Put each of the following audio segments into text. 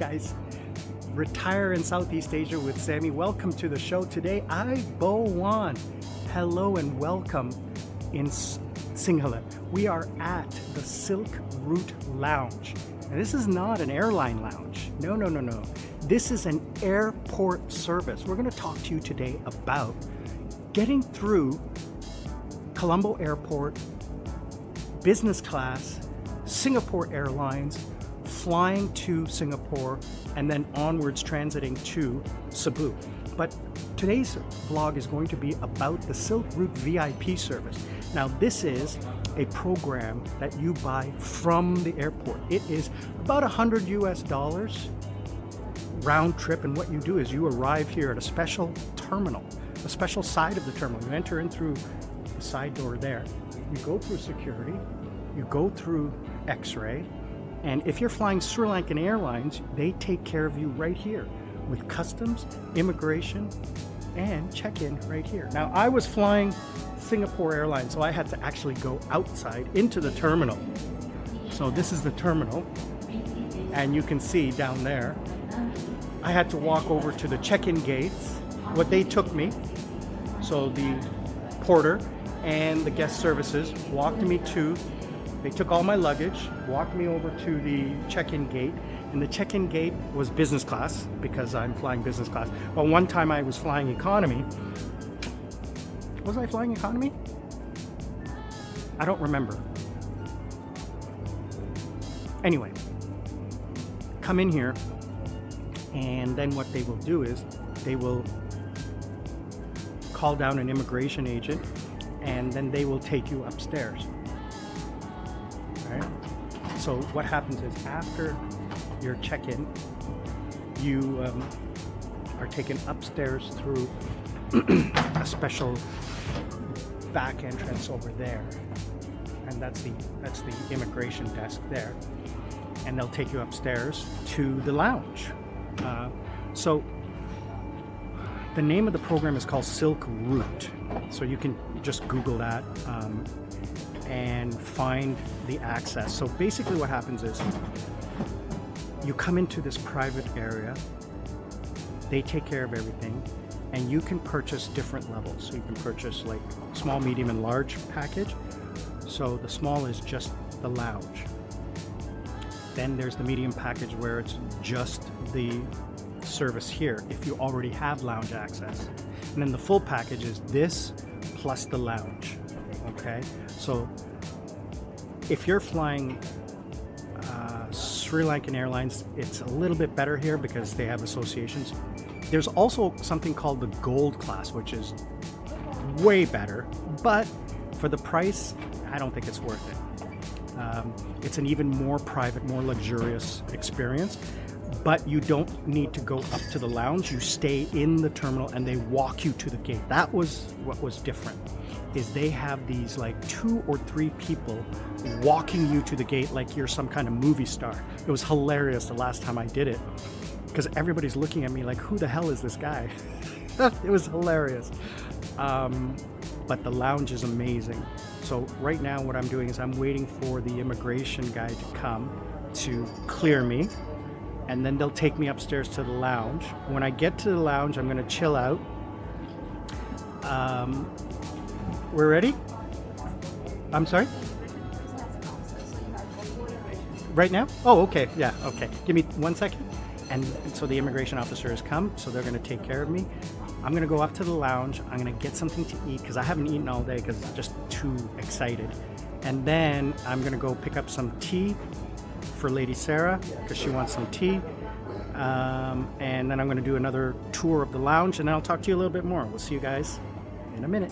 guys, Retire in Southeast Asia with Sammy. Welcome to the show today. I Bowan. Hello and welcome in Sinhala. We are at the Silk Route Lounge. And this is not an airline lounge. No. This is an airport service. We're going to talk to you today about getting through Colombo Airport, business class, Singapore Airlines, flying to Singapore, and then onwards transiting to Cebu. But today's vlog is going to be about the Silk Route VIP service. Now, this is a program that you buy from the airport. It is about $100 US round trip, and what you do is you arrive here at a special terminal, a special side of the terminal. You enter in through the side door there. You go through security, you go through X-ray, and if you're flying SriLankan Airlines, they take care of you right here with customs, immigration, and check-in right here. Now, I was flying Singapore Airlines, so I had to actually go outside into the terminal. So this is the terminal, and you can see down there, I had to walk over to the check-in gates, what they took me. So the porter and the guest services walked me to, they took all my luggage, walked me over to the check-in gate, and the check-in gate was business class because I'm flying business class. But one time I was flying economy. Was I flying economy? I don't remember. Anyway, come in here, and then what they will do is they will call down an immigration agent, and then they will take you upstairs. Right? So what happens is after your check-in, you are taken upstairs through a special back entrance over there, and that's the immigration desk there, and they'll take you upstairs to the lounge. So the name of the program is called Silk Route, so you can just Google that and find the access. So basically what happens is you come into this private area, they take care of everything, and you can purchase different levels. So you can purchase like small, medium, and large package. So the small is just the lounge. Then there's the medium package where it's just the service here if you already have lounge access. And then the full package is this plus the lounge. Okay, so if you're flying Sri Lankan Airlines, it's a little bit better here because they have associations. There's also something called the Gold class, which is way better, but for the price, I don't think it's worth it. It's an even more private, more luxurious experience, but you don't need to go up to the lounge. You stay in the terminal and they walk you to the gate. That was what was different, is they have these like 2 or 3 people walking you to the gate like you're some kind of movie star. It was hilarious the last time I did it because everybody's looking at me like, who the hell is this guy? It was hilarious. But the lounge is amazing. So right now what I'm doing is I'm waiting for the immigration guy to come to clear me, and then they'll take me upstairs to the lounge. When I get to the lounge, I'm gonna chill out. We're ready? I'm sorry? Right now? Oh, okay, yeah, okay. Give me 1 second. And so the immigration officer has come, so they're gonna take care of me. I'm gonna go up to the lounge. I'm gonna get something to eat because I haven't eaten all day because I'm just too excited. And then I'm gonna go pick up some tea for Lady Sarah because she wants some tea. And then I'm gonna do another tour of the lounge, and then I'll talk to you a little bit more. We'll see you guys in a minute.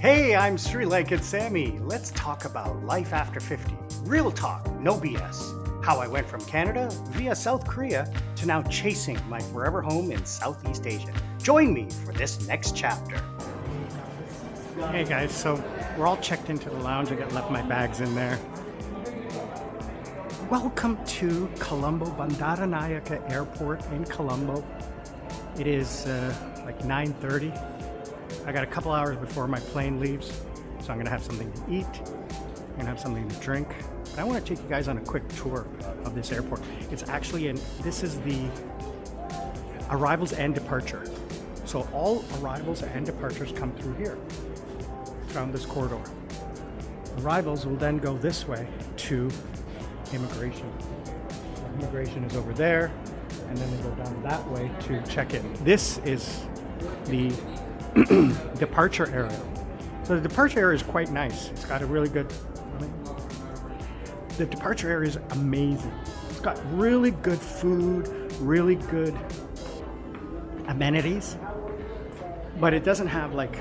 Hey, I'm Sri Lankan Sammy. Let's talk about life after 50. Real talk, no BS. How I went from Canada via South Korea to now chasing my forever home in Southeast Asia. Join me for this next chapter. Hey guys, so we're all checked into the lounge. I got left my bags in there. Welcome to Colombo, Bandaranaike Airport in Colombo. It is like 9:30. I got a couple hours before my plane leaves, so I'm gonna have something to eat. You're gonna have something to drink. But I want to take you guys on a quick tour of this airport. It's actually this is the arrivals and departure. So all arrivals and departures come through here, around this corridor. Arrivals will then go this way to immigration. So immigration is over there, and then they go down that way to check in. This is the departure area. So the departure area is quite nice. It's got a really good, the departure area is amazing. It's got really good food, really good amenities, but it doesn't have like,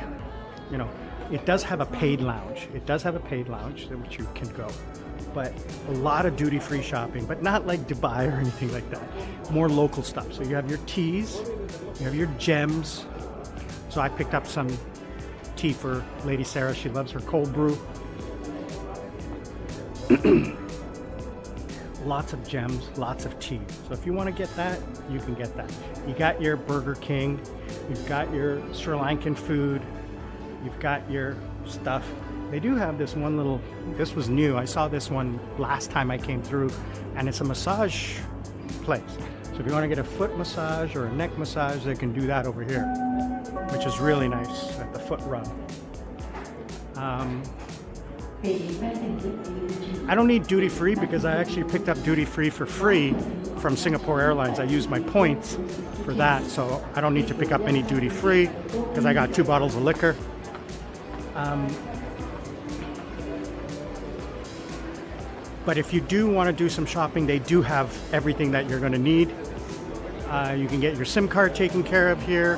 you know, it does have a paid lounge. It does have a paid lounge in which you can go, but a lot of duty-free shopping, but not like Dubai or anything like that. More local stuff. So you have your teas, you have your gems. So I picked up some tea for Lady Sarah. She loves her cold brew. Lots of gems, lots of tea. So if you want to get that, you can get that. You got your Burger King, you've got your Sri Lankan food, you've got your stuff. They do have this one little, this was new. I saw this one last time I came through, and it's a massage place. So if you want to get a foot massage or a neck massage, they can do that over here, which is really nice at the foot rub. I don't need duty free because I actually picked up duty free for free from Singapore Airlines. I used my points for that, so I don't need to pick up any duty free because I got 2 bottles of liquor. But if you do want to do some shopping, they do have everything that you're going to need. You can get your SIM card taken care of here,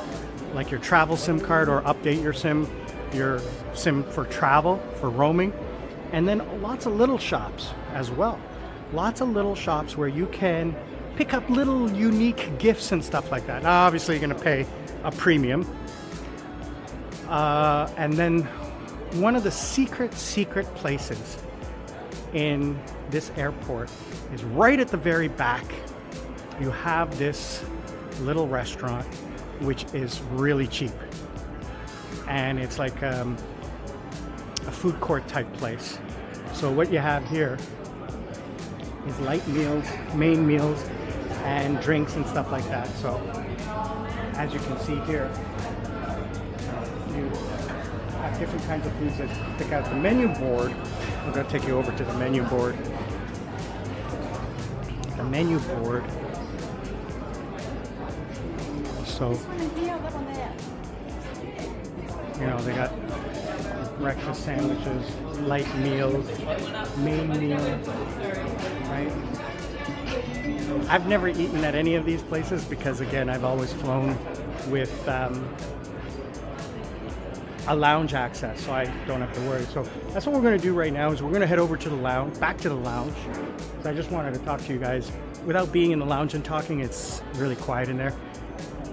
like your travel SIM card, or update your SIM for travel, for roaming. And then lots of little shops as well. Lots of little shops where you can pick up little unique gifts and stuff like that. Now, obviously, you're going to pay a premium. And then one of the secret places in this airport is right at the very back. You have this little restaurant, which is really cheap. And it's like a food court type place. So what you have here is light meals, main meals, and drinks and stuff like that. So as you can see here, you have different kinds of foods that you pick out. The menu board, I'm going to take you over to the menu board. The menu board. So, you know, they got breakfast sandwiches, light meals, main meal, right? I've never eaten at any of these places because, again, I've always flown with a lounge access, so I don't have to worry. So that's what we're going to do right now, is we're going to head over to the lounge, back to the lounge. So I just wanted to talk to you guys without being in the lounge and talking. It's really quiet in there.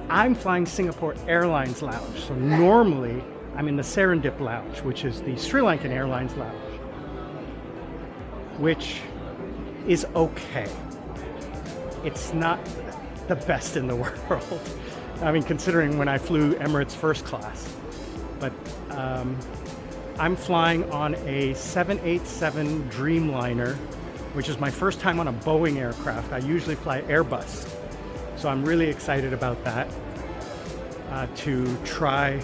I'm flying Singapore Airlines lounge. So normally I'm in the Serendip lounge, which is the SriLankan Airlines lounge, which is okay. It's not the best in the world. I mean, considering when I flew Emirates first class. But I'm flying on a 787 Dreamliner, which is my first time on a Boeing aircraft. I usually fly Airbus. So I'm really excited about that, to try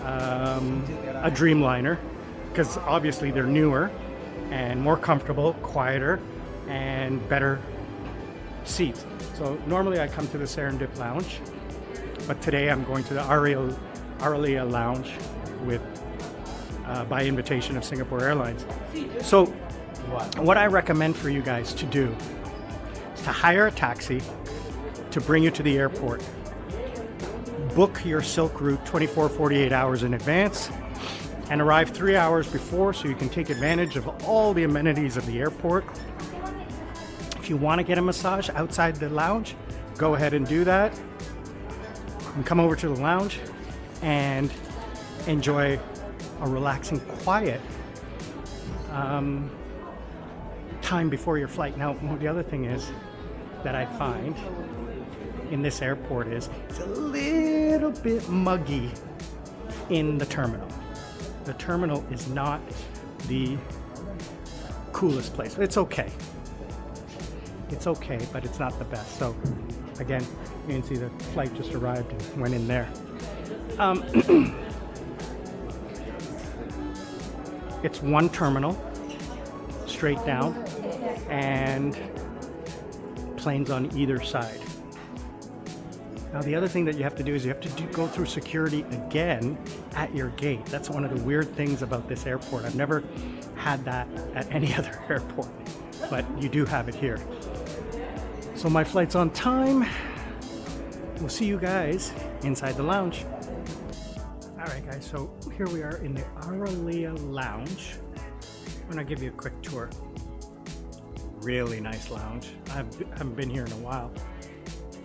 a Dreamliner, because obviously they're newer and more comfortable, quieter, and better seats. So normally I come to the Serendip Lounge, but today I'm going to the Araliya Lounge with by invitation of Singapore Airlines. So what I recommend for you guys to do is to hire a taxi to bring you to the airport. Book your Silk route 24-48 hours in advance and arrive 3 hours before so you can take advantage of all the amenities of the airport. If you want to get a massage outside the lounge, go ahead and do that. And come over to the lounge and enjoy a relaxing, quiet time before your flight. Now, the other thing is that I find in this airport is it's a little bit muggy in the terminal. The terminal is not the coolest place. It's okay. It's okay, but it's not the best. So again, you can see the flight just arrived and went in there. It's one terminal, straight down, and planes on either side. Now the other thing that you have to do is you have to go through security again at your gate. That's one of the weird things about this airport. I've never had that at any other airport, but you do have it here. So my flight's on time. We'll see you guys inside the lounge. All right guys, so here we are in the Araliya Lounge. I'm gonna give you a quick tour. Really nice lounge. I haven't been here in a while,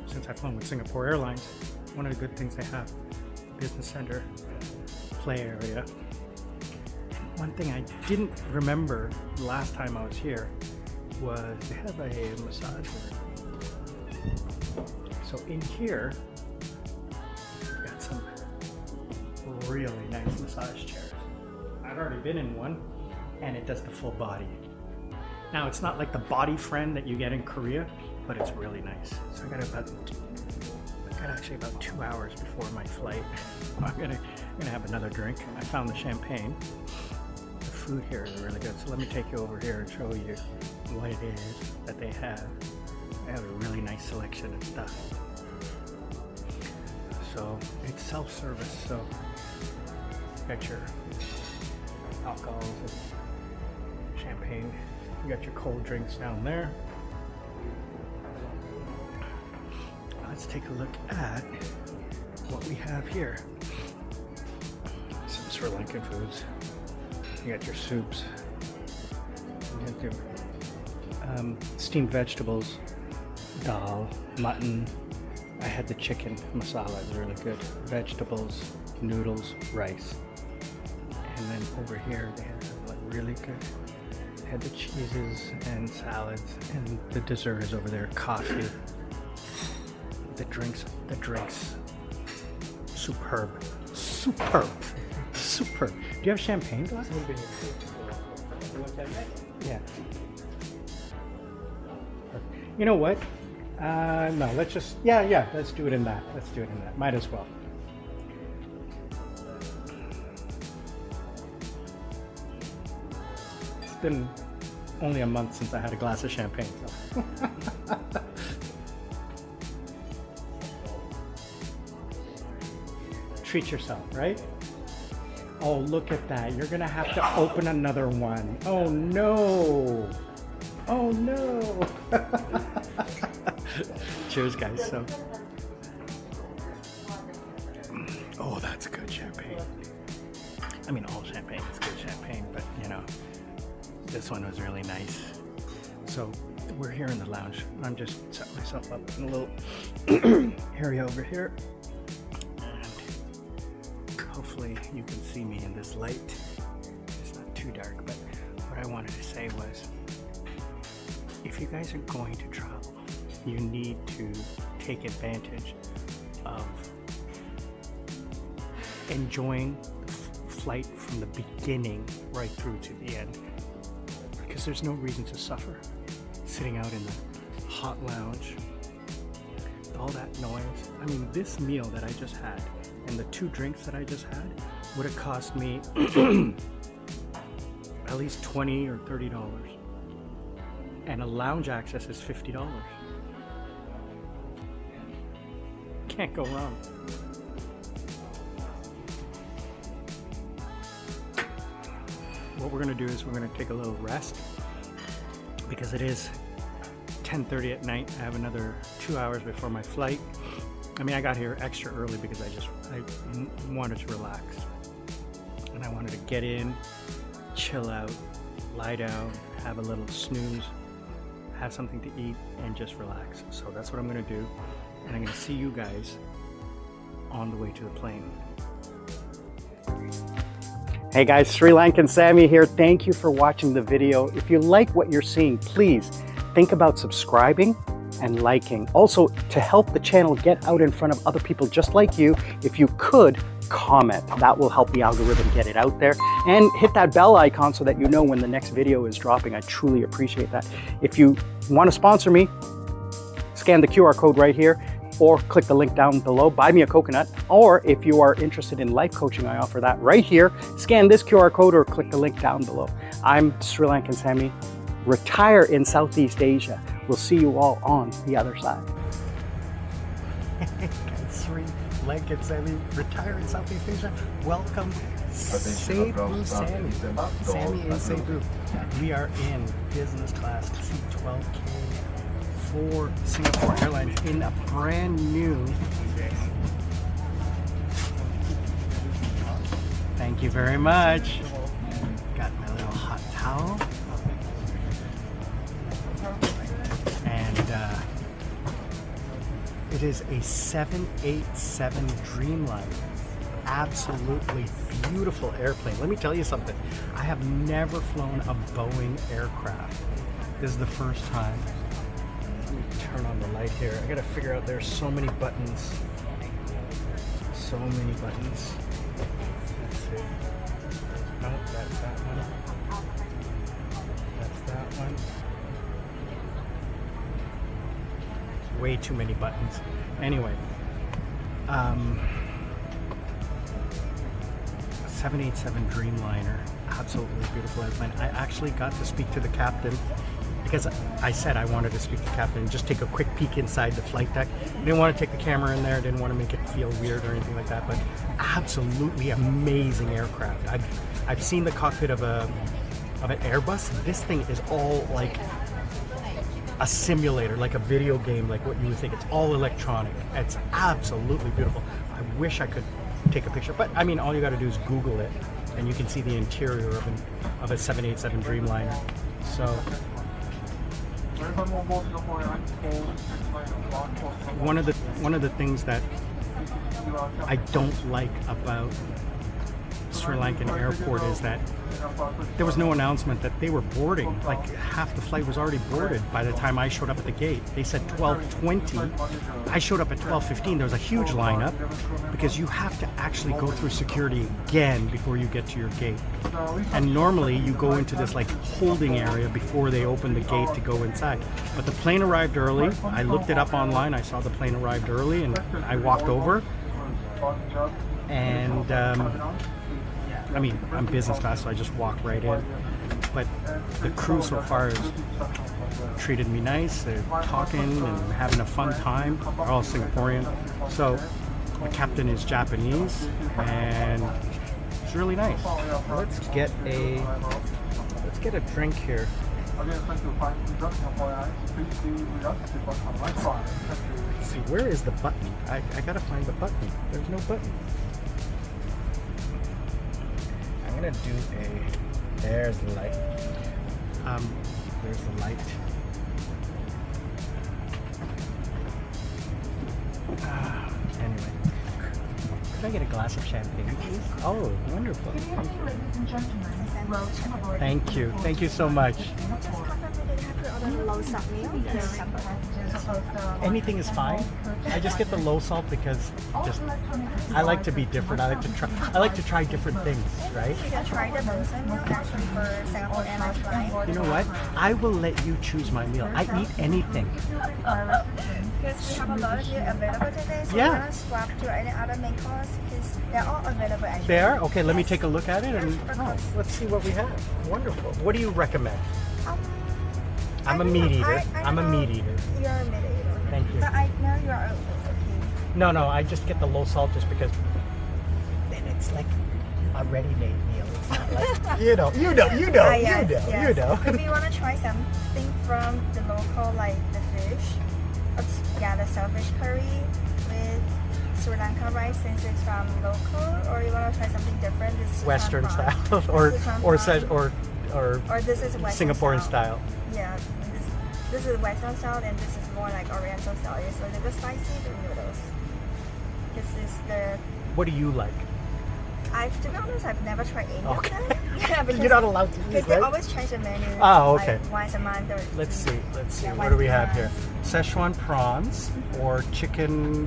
since I've flown with Singapore Airlines. One of the good things they have, business center, play area. One thing I didn't remember the last time I was here was they have a massage room. So in here, we've got some really nice massage chairs. I've already been in one, and it does the full body. Now it's not like the body friend that you get in Korea, but it's really nice. So I got actually about 2 hours before my flight. I'm gonna have another drink. I found the champagne. The food here is really good. So let me take you over here and show you what it is that they have. They have a really nice selection of stuff. So it's self-service. So you got your alcohols and champagne. You got your cold drinks down there. Let's take a look at what we have here. Some Sri Lankan foods. You got your soups. You got your steamed vegetables, dal, mutton. I had the chicken masala, it was really good. Vegetables, noodles, rice. And then over here they have like really good. They had the cheeses and salads, and the dessert is over there, coffee. The drinks, superb. Do you have champagne glass? Yeah. You know what? No, let's just, yeah, let's do it in that. Might as well. It's been only a month since I had a glass of champagne. So. Treat yourself, right? Oh, look at that. You're gonna have to open another one. Oh no. Oh no. Cheers, guys. So, oh, that's good champagne. I mean, all champagne is good champagne, but you know, this one was really nice. So we're here in the lounge. I'm just setting myself up in a little area over here. Hopefully you can see me in this light. It's not too dark, but what I wanted to say was, if you guys are going to travel, you need to take advantage of enjoying the flight from the beginning right through to the end, because there's no reason to suffer sitting out in the hot lounge, all that noise. I mean, this meal that I just had and the 2 drinks that I just had would have cost me at least $20 or $30, and a lounge access is $50. Can't go wrong. What we're gonna do is we're gonna take a little rest, because it is 10:30 at night. I have another 2 hours before my flight. I mean, I got here extra early because I wanted to relax, and I wanted to get in, chill out, lie down, have a little snooze, have something to eat, and just relax. So that's what I'm gonna do, and I'm gonna see you guys on the way to the plane. Hey guys, Sri Lankan Sammi here. Thank you for watching the video. If you like what you're seeing, please think about subscribing and liking. Also, to help the channel get out in front of other people just like you, if you could, comment. That will help the algorithm get it out there. And hit that bell icon so that you know when the next video is dropping. I truly appreciate that. If you want to sponsor me, scan the QR code right here, or click the link down below, buy me a coconut. Or if you are interested in life coaching, I offer that right here. Scan this QR code or click the link down below. I'm Sri Lankan Sammi, retire in Southeast Asia. We'll see you all on the other side. Sri Lankan Sammi, retire in Southeast Asia. Welcome, Cebu, Sammi. Sammi in Cebu. We are in business class C12K for Singapore Airlines in a brand new. Thank you very much. Got my little hot towel. And it is a 787 Dreamliner. Absolutely beautiful airplane. Let me tell you something. I have never flown a Boeing aircraft. This is the first time. Let me turn on the light here. I gotta figure out, there's so many buttons. So many buttons. Let's see. No, that's that one. That's that one. Way too many buttons. Anyway, 787 Dreamliner, absolutely beautiful airplane. I actually got to speak to the captain because I said I wanted to speak to the captain and just take a quick peek inside the flight deck. I didn't want to take the camera in there, didn't want to make it feel weird or anything like that, but absolutely amazing aircraft. I've seen the cockpit of an Airbus. This thing is all like a simulator, like a video game, like what you would think. It's all electronic. It's absolutely beautiful. I wish I could take a picture, but I mean, all you got to do is Google it, and you can see the interior of a 787 Dreamliner. So, one of the things that I don't like about Sri Lankan Airport is that there was no announcement that they were boarding. Like half the flight was already boarded by the time I showed up at the gate. They said 12:20. I showed up at 12:15. There was a huge lineup because you have to actually go through security again before you get to your gate. And normally you go into this like holding area before they open the gate to go inside. But the plane arrived early. I looked it up online. I saw the plane arrived early, and I walked over. And I mean, I'm business class, so I just walk right in. But the crew so far has treated me nice. They're talking and having a fun time. They're all Singaporean. So the captain is Japanese, and it's really nice. Let's get a drink here. Let's see, where is the button? I gotta find the button. There's no button. I'm gonna do there's the light. There's the light. Anyway, could I get a glass of champagne, please? Oh, wonderful. Thank you. Thank you so much. Anything is fine. I just get the low salt because I like to be different. I like to try different things, right? You can try the bonus meal actually for Singapore Airlines flight. You know what? I will let you choose my meal. I eat anything. Because we have a lot of meals available today, so Yeah. we're gonna swap to any other main course because they're all available actually. They are? Okay, let me take a look at it and Yes, of course. let's see what we have. Wonderful. What do you recommend? I'm a I meat know- eater. I I'm a know meat eater. You're a meat eater. Thank you. But I know you are okay. No, I just get the low salt just because then it's like a ready-made meal. It's not like, you know. Yes. You know. If you want to try something from the local, like the fish, the shellfish curry with Sri Lanka rice, since it's from local, or you want to try something different, this Western Sichuan style, prawn. or Sichuan prawn. or this is Western Singaporean style. Yeah, this is Western style, and this is more like Oriental style. It's a little spicy, the noodles. This is the. What do you like? To be honest, I've never tried any Okay. of them. Yeah, because You're not allowed to eat, because they right? always change the menu. Oh, okay. Like once a month or. Let's see. Yeah, What do we once a have here? month. Szechuan prawns or chicken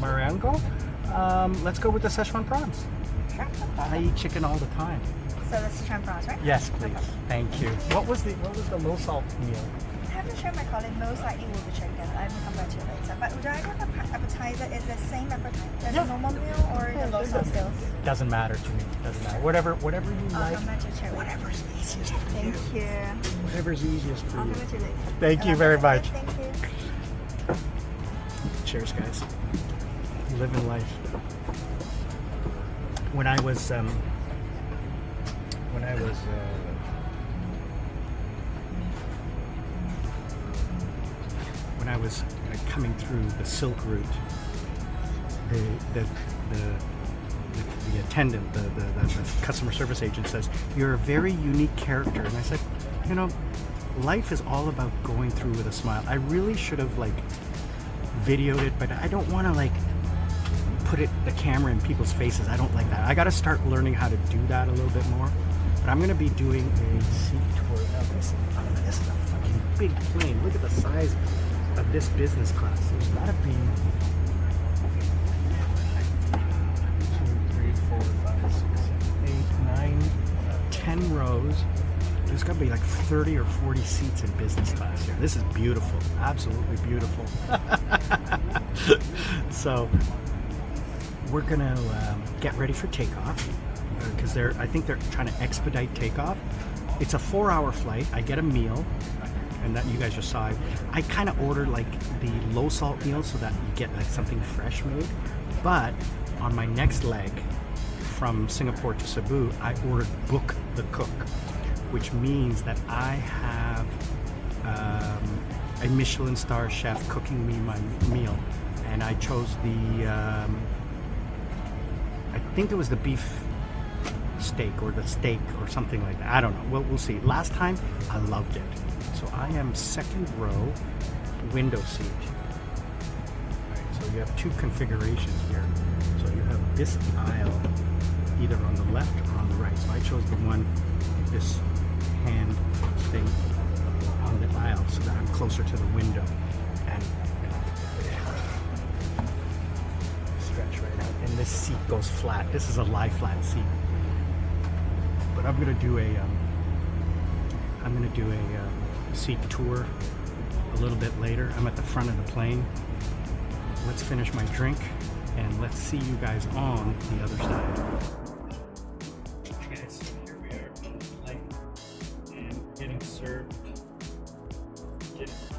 marengo. Let's go with the Szechuan prawns. Sure. I eat chicken all the time. So the Sichuan prawns, right? Yes, please. Thank you. What was the low salt meal? I haven't sure my colleague. Most likely will be chicken. I will come back to you later. But would I have an appetizer? Is the same appetizer as a normal meal or the low salt still? Doesn't matter to me. Doesn't matter. Whatever you I'll like. come back to check. Whatever's easiest for you. Thank you. Whatever's easiest for I'll you. come back to you later. Thank you very much. Thank you. Cheers, guys. Living life. When I was coming through the Silk Route, the attendant, the customer service agent says, "You're a very unique character," and I said, "You know, life is all about going through with a smile." I really should have like videoed it, but I don't want to like put the camera in people's faces. I don't like that. I got to start learning how to do that a little bit more. But I'm going to be doing a seat tour. Now this is a fucking big plane. Look at the size of this business class. There's got to be 2, 3, 4, 5, 6, 7, 8, 9, 10 rows. There's got to be like 30 or 40 seats in business class here. This is beautiful. Absolutely beautiful. So we're gonna get ready for takeoff because I think they're trying to expedite takeoff. It's a 4-hour flight. I get a meal, and that you guys just saw. I kind of ordered like the low salt meal so that you get like something fresh made. But on my next leg from Singapore to Cebu, I ordered book the cook, which means that I have a Michelin star chef cooking me my meal, and I chose the I think it was the beef steak or the steak or something like that. I don't know. We'll see. Last time I loved it. So I am second row window seat. Right, so you have two configurations here. So you have this aisle either on the left or on the right. So I chose the one, this hand thing on the aisle so that I'm closer to the window. And stretch right out. And this seat goes flat. This is a lie flat seat. But I'm gonna do a seat tour a little bit later. I'm at the front of the plane. Let's finish my drink and let's see you guys on the other side. Okay, so here we are on the plane and we're getting served. That's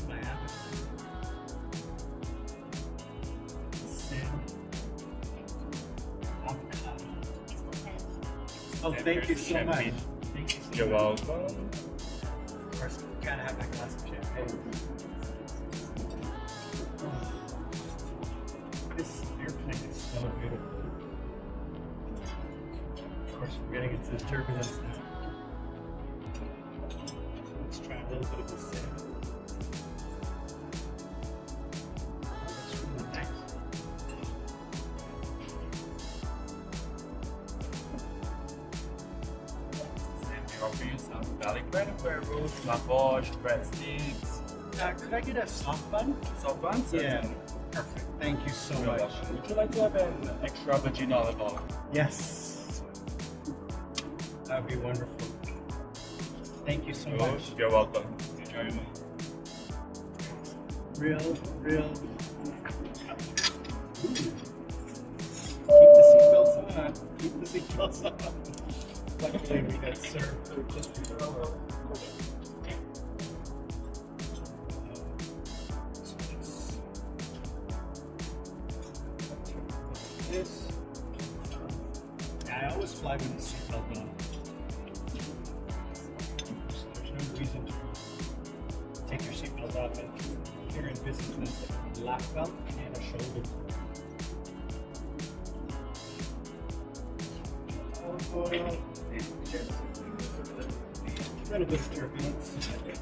my appetite. Salmon. Avocado. Oh, thank you so much. Thank you so You're much. welcome. Of course, gotta have my glass of champagne. This airplane is so beautiful. Of course, we're getting into the turbulence now. Let's try a little bit of this salmon. That's really nice. We offer you some garlic bread and bread rolls, lavash, breadsticks, Could I get a soft bun? soft buns. Yeah. Perfect. Thank you so You're much. welcome. Would you like to have an extra virgin olive oil? Yes. That would be wonderful. Thank you so much. You're welcome. Enjoy your meal. Real. Keep the seatbelts on. Keep the seatbelts on. Luckily, we got served food just before. This. Yeah, I always fly with the seatbelt on. So there's no reason to take your seatbelt off, and here in business class, a lap belt and a shoulder. Got a bit of turbulence. It's okay.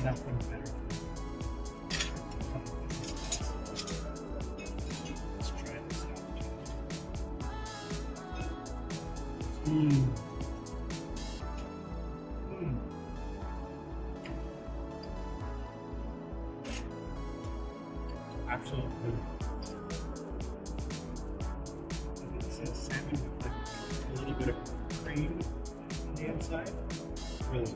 nothing better. Let's try this out. Absolutely. This is salmon with like a little bit of cream on the inside. Really good.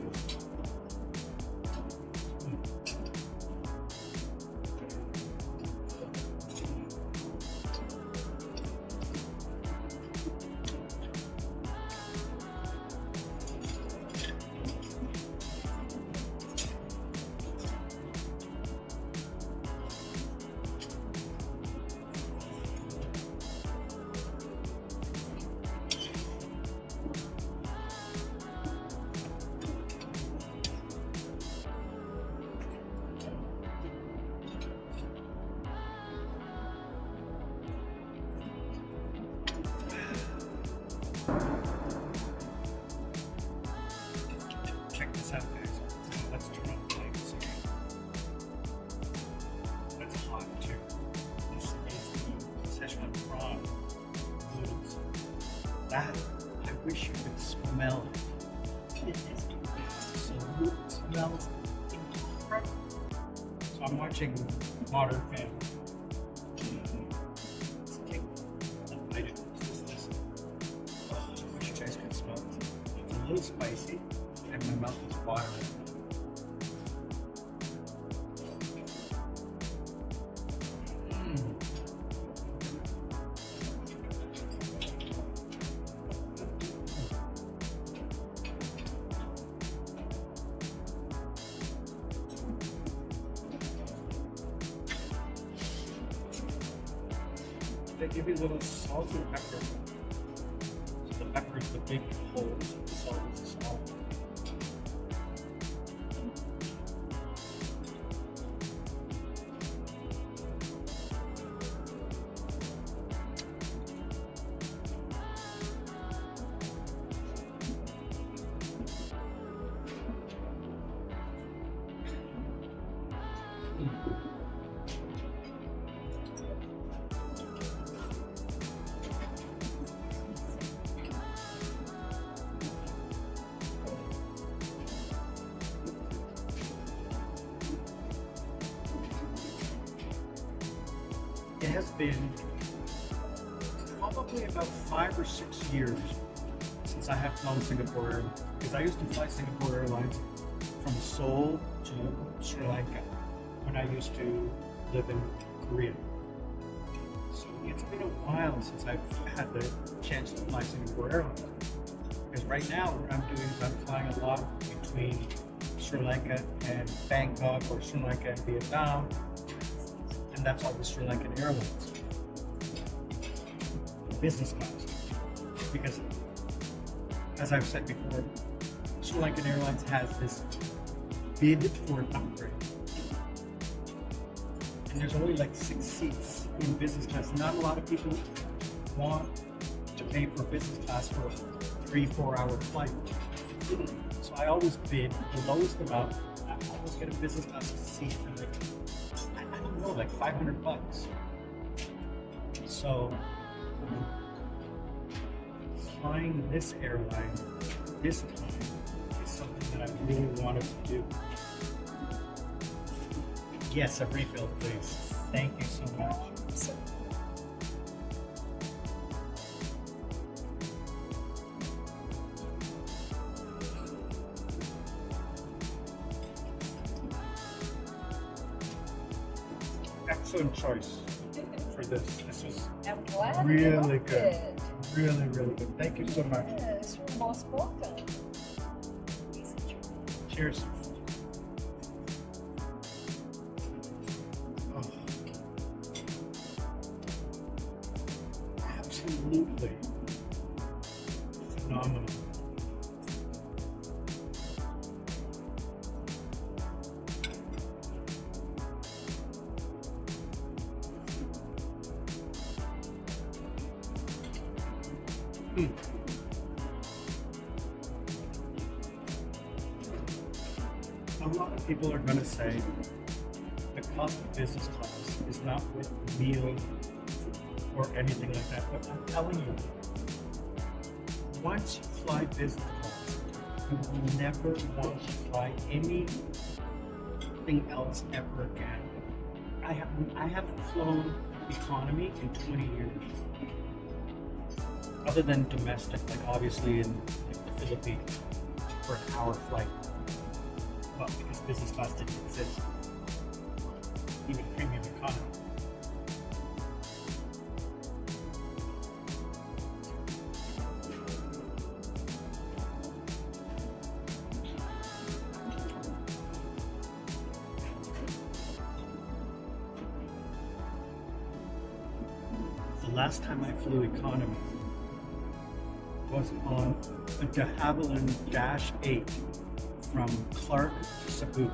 Check this out, guys. Let's turn on the lights here. That's hot too. This is the Szechuan prawn noodles. That, I wish you could smell it. It is absolute. It smells incredible. So I'm watching Modern Family. Let's take a bite of this. Oh, I wish you guys could smell it. It's a little spicy, and my mouth is watering. They give you a little salt and pepper. So the pepper is the big holes, the salt is the small one. It has been probably about 5 or 6 years since I have flown Singapore Airlines, because I used to fly Singapore Airlines from Seoul to Sri Lanka when I used to live in Korea. So it's been a while since I've had the chance to fly Singapore Airlines. Because right now what I'm doing is I'm flying a lot between Sri Lanka and Bangkok, or Sri Lanka and Vietnam. And that's all the SriLankan Airlines. Business class. Because, as I've said before, SriLankan Airlines has this bid for an upgrade. And there's only like 6 seats in business class. Not a lot of people want to pay for business class for a 3-4 hour flight. So I always bid the lowest amount. I always get a business class seat for like, like $500. So flying this airline this time is something that I really wanted to do. Yes, a refill, please. Thank you so much. Excellent choice for this. This was really good. Really, really good. Thank you so much. Yes, you're most welcome. Cheers. Oh. Absolutely phenomenal. lot of people are going to say the cost of business class is not with meal or anything like that. But I'm telling you, once you fly business class, you will never want to fly anything else ever again. I haven't flown economy in 20 years. Other than domestic, like obviously in the Philippines for an hour flight. Well, because business class didn't exist. Even premium economy. The last time I flew economy was on a de Havilland Dash 8 from Clark to Cebu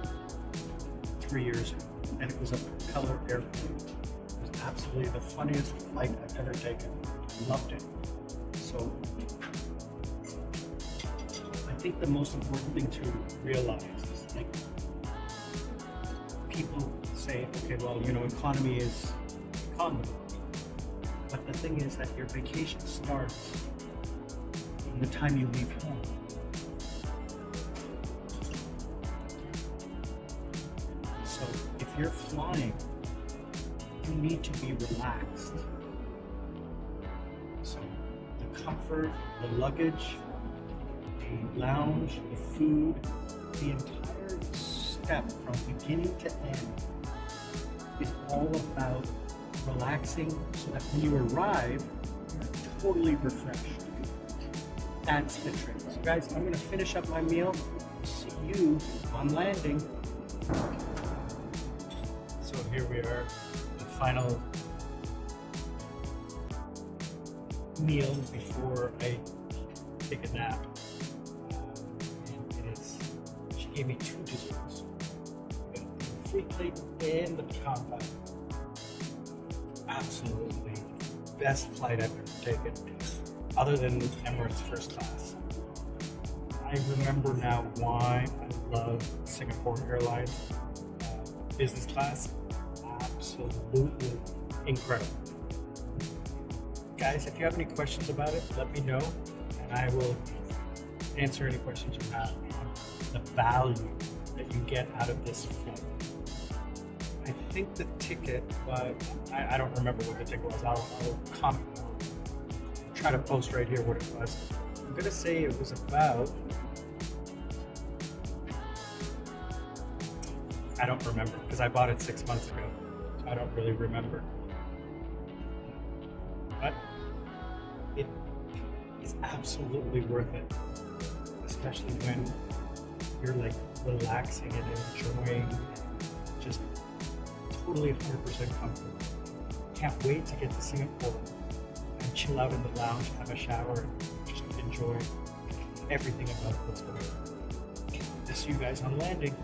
3 years ago, and it was a propeller airplane. It was absolutely the funniest flight I've ever taken. I loved it. So I think the most important thing to realize is, like, people say, okay, well, you know, economy is economy. But the thing is that your vacation starts from the time you leave home. So if you're flying, you need to be relaxed. So the comfort, the luggage, the lounge, the food, the entire step from beginning to end is all about relaxing so that when you arrive, you're totally refreshed. That's the trick. So guys, I'm going to finish up my meal. See you on landing. So here we are, the final meal before I take a nap. And it is, she gave me 2 desserts. The fruit plate and the pecan pie. Absolutely best flight I've ever taken, other than Emirates first class. I remember now why I love Singapore Airlines business class. Absolutely incredible. Guys, if you have any questions about it, let me know, and I will answer any questions you have on the value that you get out of this flight. I think the ticket, but I don't remember what the ticket was. I'll comment. I'll try to post right here what it was. I'm gonna say it was about, I don't remember because I bought it 6 months ago, so I don't really remember. But it is absolutely worth it, especially when you're like relaxing and enjoying just totally 100% comfort. Can't wait to get to Singapore and chill out in the lounge, have a shower, and just enjoy everything about what's going on. See you guys on landing.